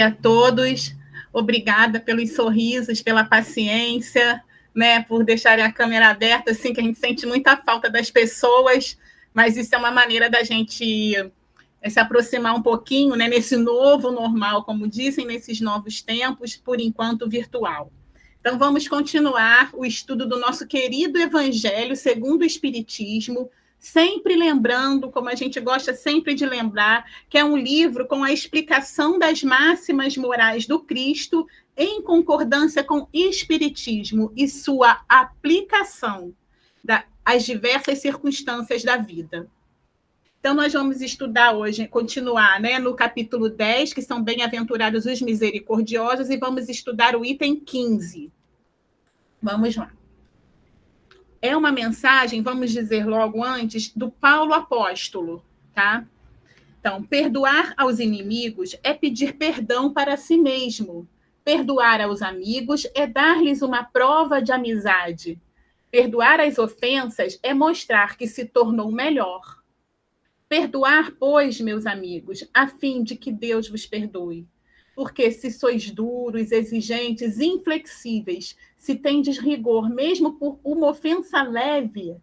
A todos, obrigada pelos sorrisos, pela paciência, né, por deixarem a câmera aberta, assim, que a gente sente muita falta das pessoas, mas isso é uma maneira da gente se aproximar um pouquinho, né, nesse novo normal, como dizem, nesses novos tempos, por enquanto virtual. Então, vamos continuar o estudo do nosso querido Evangelho segundo o Espiritismo, sempre lembrando, como a gente gosta sempre de lembrar, que é um livro com a explicação das máximas morais do Cristo em concordância com o Espiritismo e sua aplicação às diversas circunstâncias da vida. Então, nós vamos estudar hoje, continuar, né, no capítulo 10, que são bem-aventurados os misericordiosos, e vamos estudar o item 15. Vamos lá. É uma mensagem, vamos dizer logo antes, do Paulo Apóstolo, tá? Então, perdoar aos inimigos é pedir perdão para si mesmo. Perdoar aos amigos é dar-lhes uma prova de amizade. Perdoar as ofensas é mostrar que se tornou melhor. Perdoar, pois, meus amigos, a fim de que Deus vos perdoe. Porque se sois duros, exigentes, inflexíveis, se tendes rigor, mesmo por uma ofensa leve,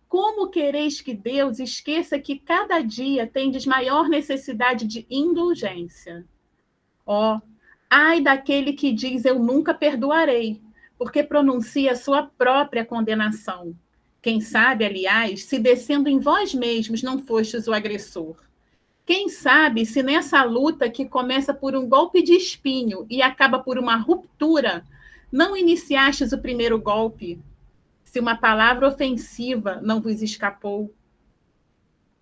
como quereis que Deus esqueça que cada dia tendes maior necessidade de indulgência? Ó, ai daquele que diz eu nunca perdoarei, porque pronuncia a sua própria condenação. Quem sabe, aliás, se descendo em vós mesmos não fostes o agressor. Quem sabe se nessa luta que começa por um golpe de espinho e acaba por uma ruptura, não iniciastes o primeiro golpe? Se uma palavra ofensiva não vos escapou,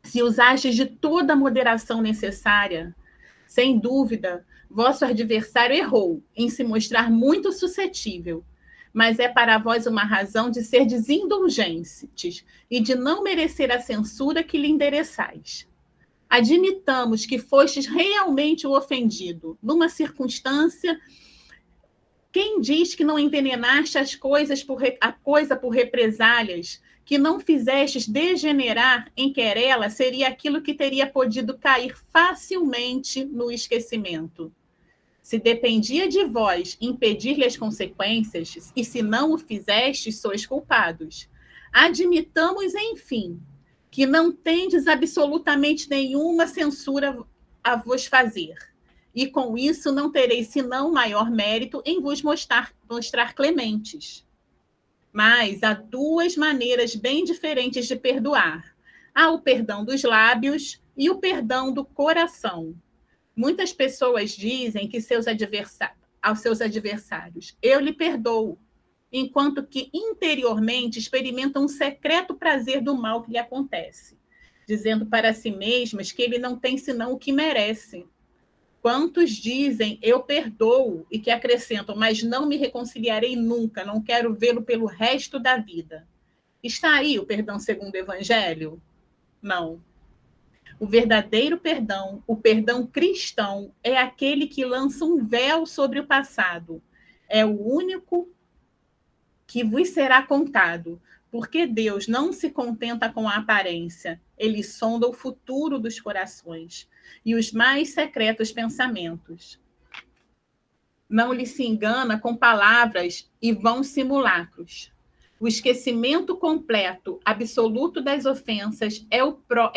se usastes de toda a moderação necessária, sem dúvida, vosso adversário errou em se mostrar muito suscetível, mas é para vós uma razão de ser indulgentes e de não merecer a censura que lhe endereçais. Admitamos que fostes realmente o ofendido, numa circunstância. Quem diz que não envenenaste a coisa por represálias, que não fizestes degenerar em querela, seria aquilo que teria podido cair facilmente no esquecimento. Se dependia de vós impedir-lhe as consequências, e se não o fizestes, sois culpados. Admitamos, enfim, que não tendes absolutamente nenhuma censura a vos fazer. E com isso não tereis senão maior mérito em vos mostrar clementes. Mas há duas maneiras bem diferentes de perdoar. Há o perdão dos lábios e o perdão do coração. Muitas pessoas dizem que aos seus adversários, eu lhe perdoo, enquanto que interiormente experimentam um secreto prazer do mal que lhe acontece, dizendo para si mesmas que ele não tem senão o que merece. Quantos dizem, eu perdoo, e que acrescentam, mas não me reconciliarei nunca, não quero vê-lo pelo resto da vida. Está aí o perdão segundo o Evangelho? Não. O verdadeiro perdão, o perdão cristão, é aquele que lança um véu sobre o passado. É o único que vos será contado, porque Deus não se contenta com a aparência, ele sonda o futuro dos corações e os mais secretos pensamentos. Não lhe se engana com palavras e vãos simulacros. O esquecimento completo, absoluto das ofensas é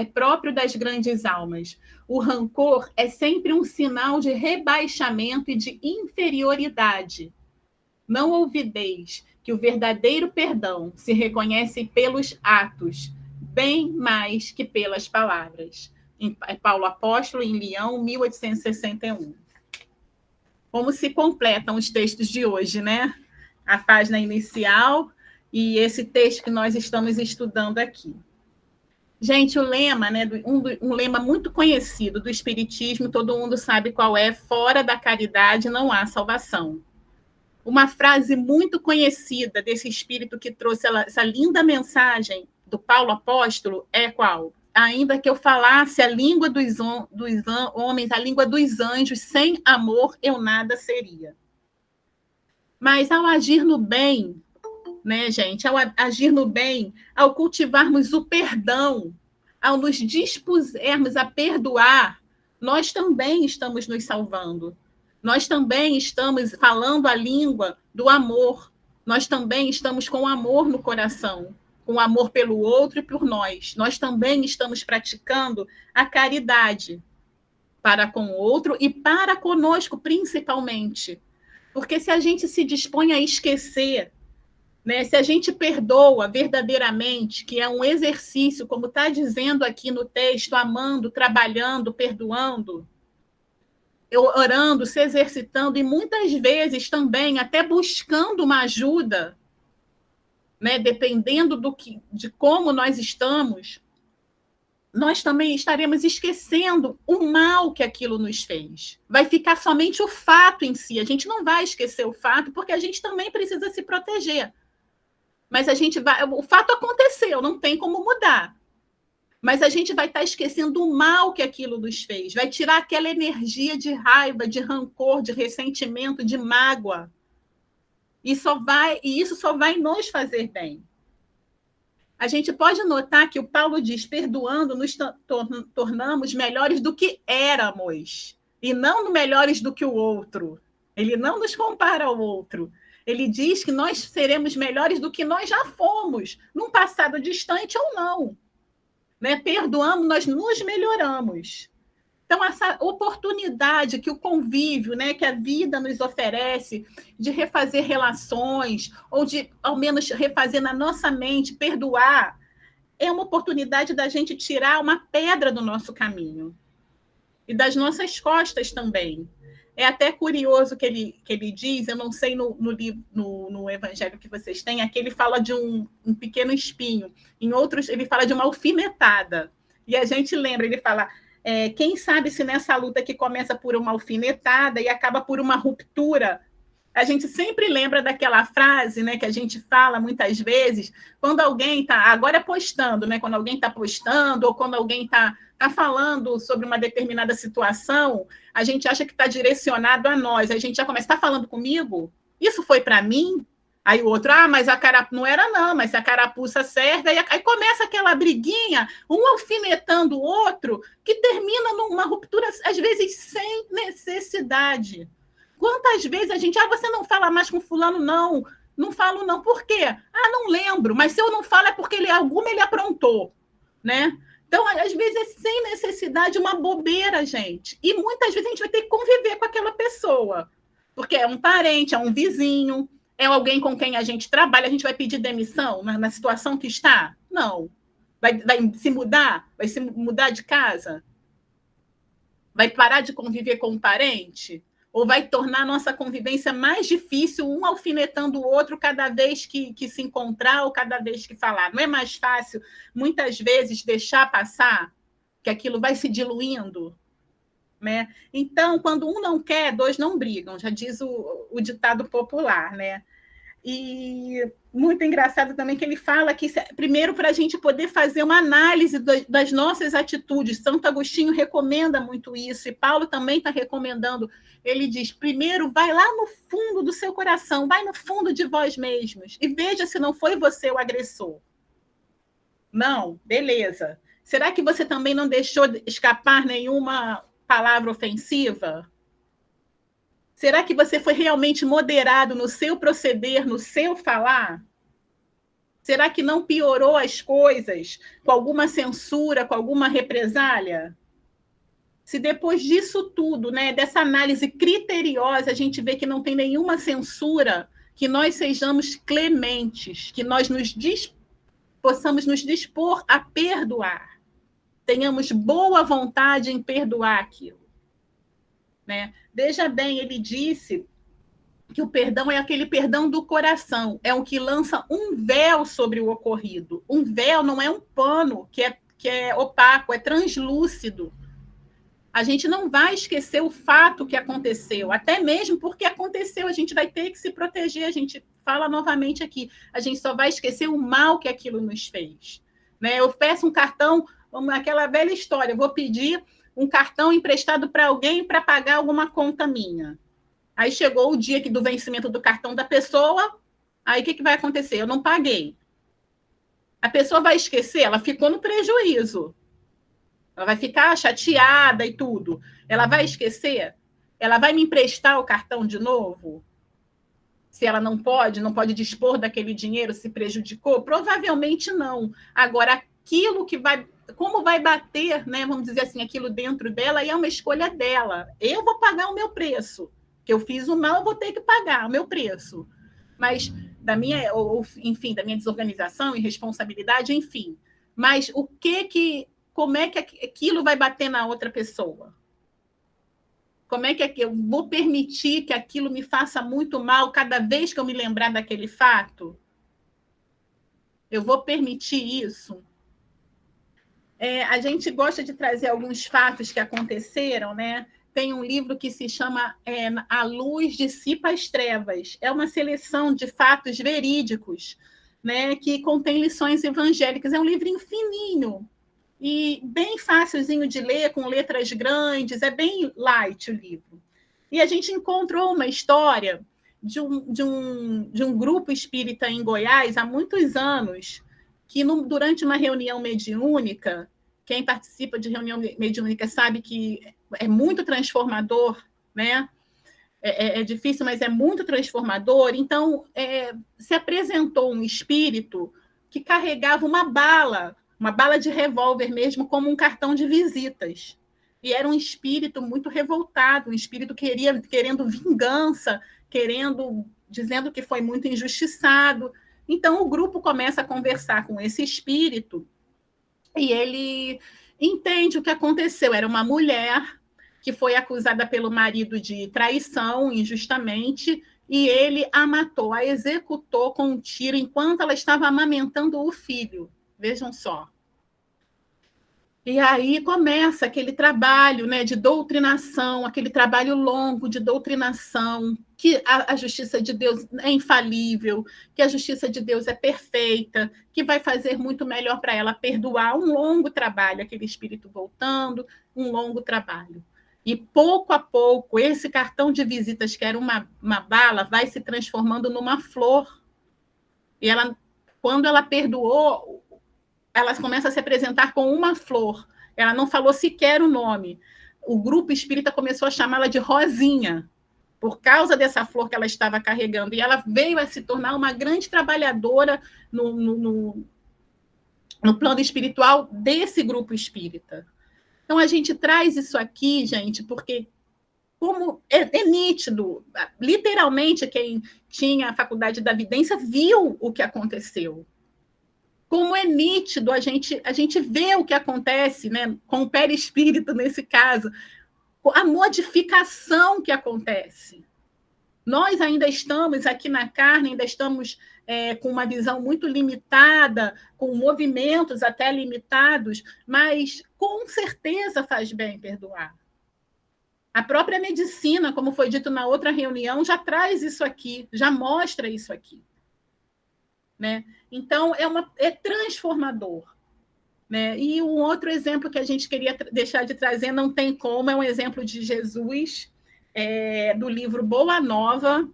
próprio das grandes almas. O rancor é sempre um sinal de rebaixamento e de inferioridade. Não ouvideis que o verdadeiro perdão se reconhece pelos atos, bem mais que pelas palavras. Paulo Apóstolo, em Lyon, 1861. Como se completam os textos de hoje, né? A página inicial e esse texto que nós estamos estudando aqui. Gente, o lema, né, um lema muito conhecido do Espiritismo, todo mundo sabe qual é: fora da caridade não há salvação. Uma frase muito conhecida desse espírito que trouxe essa linda mensagem do Paulo Apóstolo é qual? Ainda que eu falasse a língua dos homens, a língua dos anjos, sem amor eu nada seria. Mas ao agir no bem, né, gente? Ao agir no bem, ao cultivarmos o perdão, ao nos dispusermos a perdoar, nós também estamos nos salvando. Nós também estamos falando a língua do amor. Nós também estamos com amor no coração, com amor pelo outro e por nós. Nós também estamos praticando a caridade para com o outro e para conosco, principalmente. Porque se a gente se dispõe a esquecer, né, se a gente perdoa verdadeiramente, que é um exercício, como está dizendo aqui no texto, amando, trabalhando, perdoando, orando, se exercitando e muitas vezes também até buscando uma ajuda, né, dependendo de como nós estamos, nós também estaremos esquecendo o mal que aquilo nos fez. Vai ficar somente o fato em si. A gente não vai esquecer o fato, porque a gente também precisa se proteger. Mas o fato aconteceu, não tem como mudar. Mas a gente vai estar esquecendo o mal que aquilo nos fez. Vai tirar aquela energia de raiva, de rancor, de ressentimento, de mágoa. E isso só vai nos fazer bem. A gente pode notar que o Paulo diz, perdoando, nos tornamos melhores do que éramos, e não melhores do que o outro. Ele não nos compara ao outro. Ele diz que nós seremos melhores do que nós já fomos, num passado distante ou não. Né? Perdoamos, nós nos melhoramos. Então, essa oportunidade que o convívio, né, que a vida nos oferece de refazer relações, ou de, ao menos, refazer na nossa mente, perdoar, é uma oportunidade da gente tirar uma pedra do nosso caminho. E das nossas costas também. É até curioso que ele diz, eu não sei no evangelho que vocês têm, aqui ele fala de um pequeno espinho, em outros ele fala de uma alfinetada. E a gente lembra, ele fala... quem sabe se nessa luta que começa por uma alfinetada e acaba por uma ruptura, a gente sempre lembra daquela frase, né, que a gente fala muitas vezes, quando alguém está, agora postando, né, quando alguém está postando, ou quando alguém está falando sobre uma determinada situação, a gente acha que está direcionado a nós, a gente já começa, está falando comigo? Isso foi para mim? Aí o outro, mas a carapuça não era não, mas se a carapuça serve, aí começa aquela briguinha, um alfinetando o outro, que termina numa ruptura, às vezes, sem necessidade. Quantas vezes a gente, você não fala mais com fulano, não, não falo não, por quê? Não lembro, mas se eu não falo é porque ele aprontou, né? Então, às vezes, é sem necessidade, uma bobeira, gente. E muitas vezes a gente vai ter que conviver com aquela pessoa, porque é um parente, é um vizinho, é alguém com quem a gente trabalha, a gente vai pedir demissão na situação que está? Não. Vai se mudar? Vai se mudar de casa? Vai parar de conviver com um parente? Ou vai tornar a nossa convivência mais difícil, um alfinetando o outro cada vez que se encontrar ou cada vez que falar? Não é mais fácil, muitas vezes, deixar passar? Que aquilo vai se diluindo? Né? Então, quando um não quer, dois não brigam, já diz o ditado popular, né? E muito engraçado também que ele fala que, primeiro, para a gente poder fazer uma análise das nossas atitudes, Santo Agostinho recomenda muito isso, e Paulo também está recomendando, ele diz, primeiro, vai lá no fundo do seu coração, vai no fundo de vós mesmos, e veja se não foi você o agressor. Não, beleza. Será que você também não deixou escapar nenhuma palavra ofensiva? Será que você foi realmente moderado no seu proceder, no seu falar? Será que não piorou as coisas com alguma censura, com alguma represália? Se depois disso tudo, né, dessa análise criteriosa, a gente vê que não tem nenhuma censura, que nós sejamos clementes, que nós possamos nos dispor a perdoar. Tenhamos boa vontade em perdoar aquilo. Né? Veja bem, ele disse que o perdão é aquele perdão do coração, é o que lança um véu sobre o ocorrido. Um véu não é um pano que é opaco, é translúcido. A gente não vai esquecer o fato que aconteceu, até mesmo porque aconteceu, a gente vai ter que se proteger, a gente fala novamente aqui, a gente só vai esquecer o mal que aquilo nos fez. Né? Eu peço um cartão, aquela velha história, eu vou pedir um cartão emprestado para alguém para pagar alguma conta minha. Aí chegou o dia do vencimento do cartão da pessoa, aí o que vai acontecer? Eu não paguei. A pessoa vai esquecer? Ela ficou no prejuízo. Ela vai ficar chateada e tudo. Ela vai esquecer? Ela vai me emprestar o cartão de novo? Se ela não pode dispor daquele dinheiro, se prejudicou? Provavelmente não. Agora, aquilo que vai, como vai bater, né, vamos dizer assim, aquilo dentro dela, é uma escolha dela. Eu vou pagar o meu preço. Que eu fiz o mal, eu vou ter que pagar o meu preço. Mas enfim, da minha desorganização, irresponsabilidade, enfim. Mas como é que aquilo vai bater na outra pessoa? Como é que eu vou permitir que aquilo me faça muito mal cada vez que eu me lembrar daquele fato? Eu vou permitir isso? A gente gosta de trazer alguns fatos que aconteceram, né? Tem um livro que se chama A Luz Dissipa as Trevas. É uma seleção de fatos verídicos, né? Que contém lições evangélicas. É um livrinho fininho e bem facilzinho de ler, com letras grandes. É bem light o livro. E a gente encontrou uma história de um grupo espírita em Goiás há muitos anos, que durante uma reunião mediúnica, quem participa de reunião mediúnica sabe que é muito transformador, né? É difícil, mas é muito transformador. Então, se apresentou um espírito que carregava uma bala de revólver mesmo, como um cartão de visitas. E era um espírito muito revoltado, um espírito querendo vingança, dizendo que foi muito injustiçado. Então, o grupo começa a conversar com esse espírito e ele entende o que aconteceu. Era uma mulher que foi acusada pelo marido de traição injustamente, e ele a matou, a executou com um tiro enquanto ela estava amamentando o filho. Vejam só. E aí começa aquele trabalho, né, de doutrinação, aquele trabalho longo de doutrinação, que a justiça de Deus é infalível, que a justiça de Deus é perfeita, que vai fazer muito melhor para ela perdoar. Um longo trabalho, aquele espírito voltando, um longo trabalho. E pouco a pouco, esse cartão de visitas, que era uma bala, vai se transformando numa flor. E quando ela perdoou, ela começa a se apresentar com uma flor. Ela não falou sequer o nome. O grupo espírita começou a chamá-la de Rosinha, por causa dessa flor que ela estava carregando. E ela veio a se tornar uma grande trabalhadora no plano espiritual desse grupo espírita. Então, a gente traz isso aqui, gente, porque como é nítido, literalmente, quem tinha a faculdade da vidência viu o que aconteceu. Como é nítido, a gente vê o que acontece, né, com o perispírito, nesse caso, a modificação que acontece. Nós ainda estamos aqui na carne, ainda estamos com uma visão muito limitada, com movimentos até limitados, mas com certeza faz bem perdoar. A própria medicina, como foi dito na outra reunião, já traz isso aqui, já mostra isso aqui. Né? Então, é transformador. Né? E um outro exemplo que a gente queria deixar de trazer, não tem como, é um exemplo de Jesus, do livro Boa Nova,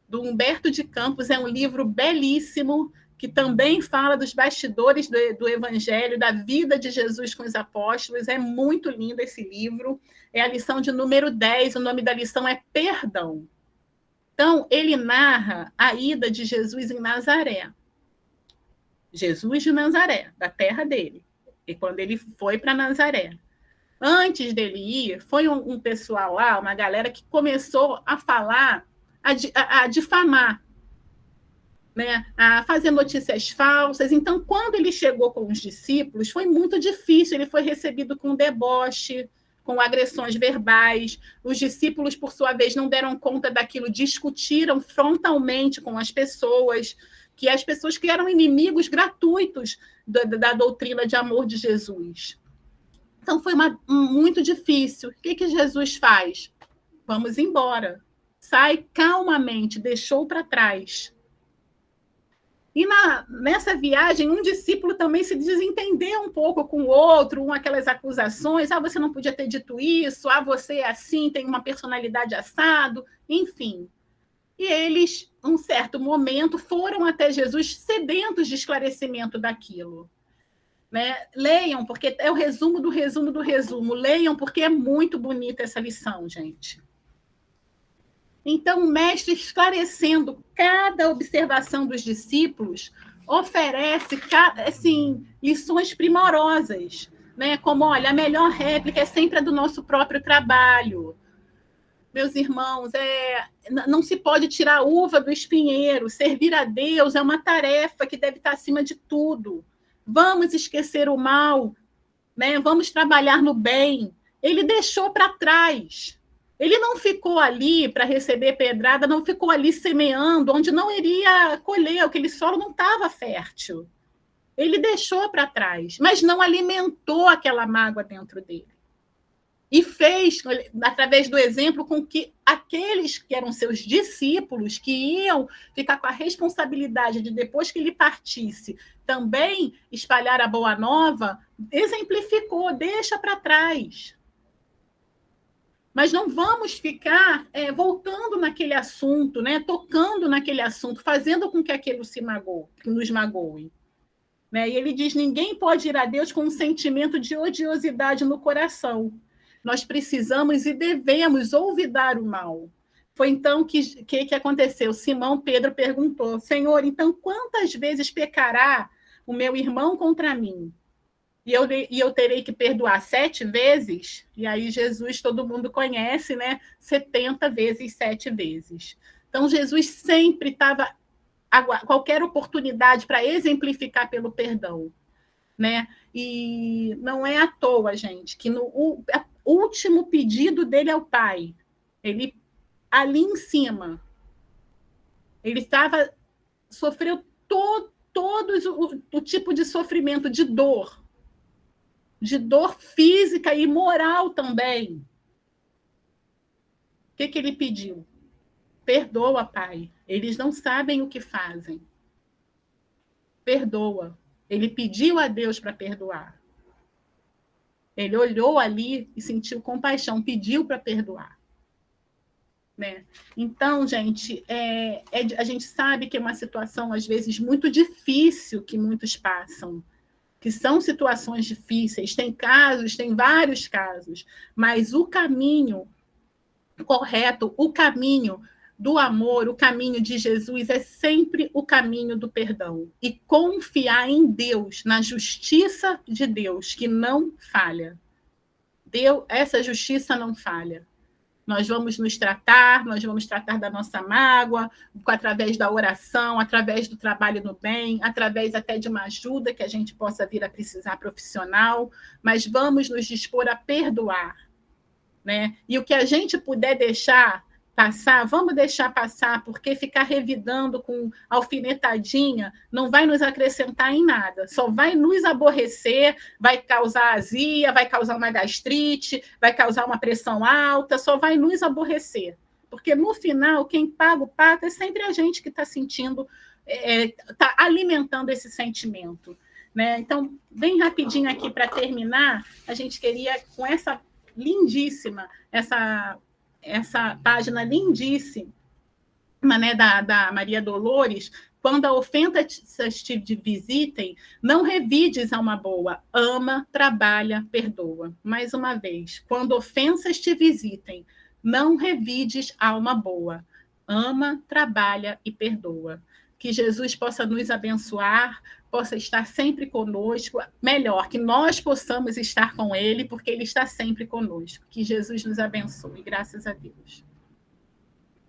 do Humberto de Campos. É um livro belíssimo, que também fala dos bastidores do Evangelho, da vida de Jesus com os apóstolos. É muito lindo esse livro. É a lição de número 10, o nome da lição é Perdão. Então, ele narra a ida de Jesus em Nazaré. Jesus de Nazaré, da terra dele. E quando ele foi para Nazaré. Antes dele ir, foi um pessoal lá, uma galera que começou a falar, a difamar, né? A fazer notícias falsas. Então, quando ele chegou com os discípulos, foi muito difícil. Ele foi recebido com deboche, com agressões verbais. Os discípulos, por sua vez, não deram conta daquilo, discutiram frontalmente com as pessoas, que eram inimigos gratuitos da doutrina de amor de Jesus. Então, foi muito difícil. O que Jesus faz? Vamos embora. Sai calmamente, deixou para trás. E nessa viagem, um discípulo também se desentendeu um pouco com o outro, aquelas acusações, você não podia ter dito isso, você é assim, tem uma personalidade assado, enfim. E eles, num certo momento, foram até Jesus sedentos de esclarecimento daquilo. Né? Leiam, porque é o resumo do resumo do resumo. Leiam, porque é muito bonita essa lição, gente. Então, o mestre, esclarecendo cada observação dos discípulos, oferece assim, lições primorosas, né? Como, olha, a melhor réplica é sempre a do nosso próprio trabalho. Meus irmãos, não se pode tirar a uva do espinheiro. Servir a Deus é uma tarefa que deve estar acima de tudo. Vamos esquecer o mal, né? Vamos trabalhar no bem. Ele deixou para trás. Ele não ficou ali para receber pedrada, não ficou ali semeando, onde não iria colher, aquele solo não estava fértil. Ele deixou para trás, mas não alimentou aquela mágoa dentro dele. E fez, através do exemplo, com que aqueles que eram seus discípulos, que iam ficar com a responsabilidade de, depois que ele partisse, também espalhar a boa nova, exemplificou, deixa para trás. Mas não vamos ficar voltando naquele assunto, né, tocando naquele assunto, fazendo com que aquilo nos magoe. Né? E ele diz, ninguém pode ir a Deus com um sentimento de odiosidade no coração. Nós precisamos e devemos olvidar o mal. Foi então que aconteceu? Simão Pedro perguntou, Senhor, então quantas vezes pecará o meu irmão contra mim? E eu terei que perdoar 7 vezes? E aí Jesus, todo mundo conhece, né? 70 vezes 7 vezes. Então Jesus sempre estava qualquer oportunidade para exemplificar pelo perdão. Né? E não é à toa, gente, que o último pedido dele ao Pai, ele ali em cima, ele sofreu todos o tipo de sofrimento, de dor física e moral também. O que ele pediu? Perdoa, Pai. Eles não sabem o que fazem. Perdoa. Ele pediu a Deus para perdoar. Ele olhou ali e sentiu compaixão, pediu para perdoar. Né? Então, gente, a gente sabe que é uma situação, às vezes, muito difícil que muitos passam, que são situações difíceis, tem vários casos, mas o caminho correto, o caminho do amor, o caminho de Jesus é sempre o caminho do perdão. E confiar em Deus, na justiça de Deus, que não falha. Essa justiça não falha. Nós vamos tratar da nossa mágoa, através da oração, através do trabalho no bem, através até de uma ajuda que a gente possa vir a precisar profissional, mas vamos nos dispor a perdoar. Né? E o que a gente puder deixar passar, vamos deixar passar, porque ficar revidando com alfinetadinha não vai nos acrescentar em nada, só vai nos aborrecer, vai causar azia, vai causar uma gastrite, vai causar uma pressão alta, só vai nos aborrecer. Porque no final, quem paga o pato é sempre a gente que está sentindo, está alimentando esse sentimento. Né? Então, bem rapidinho aqui para terminar, a gente queria, com essa lindíssima, essa página lindíssima, né, da Maria Dolores, quando a ofensas te visitem, não revides a uma boa, ama, trabalha, perdoa. Mais uma vez, quando ofensas te visitem, não revides a uma boa, ama, trabalha e perdoa. Que Jesus possa nos abençoar, possa estar sempre conosco, melhor, que nós possamos estar com Ele, porque Ele está sempre conosco. Que Jesus nos abençoe, graças a Deus.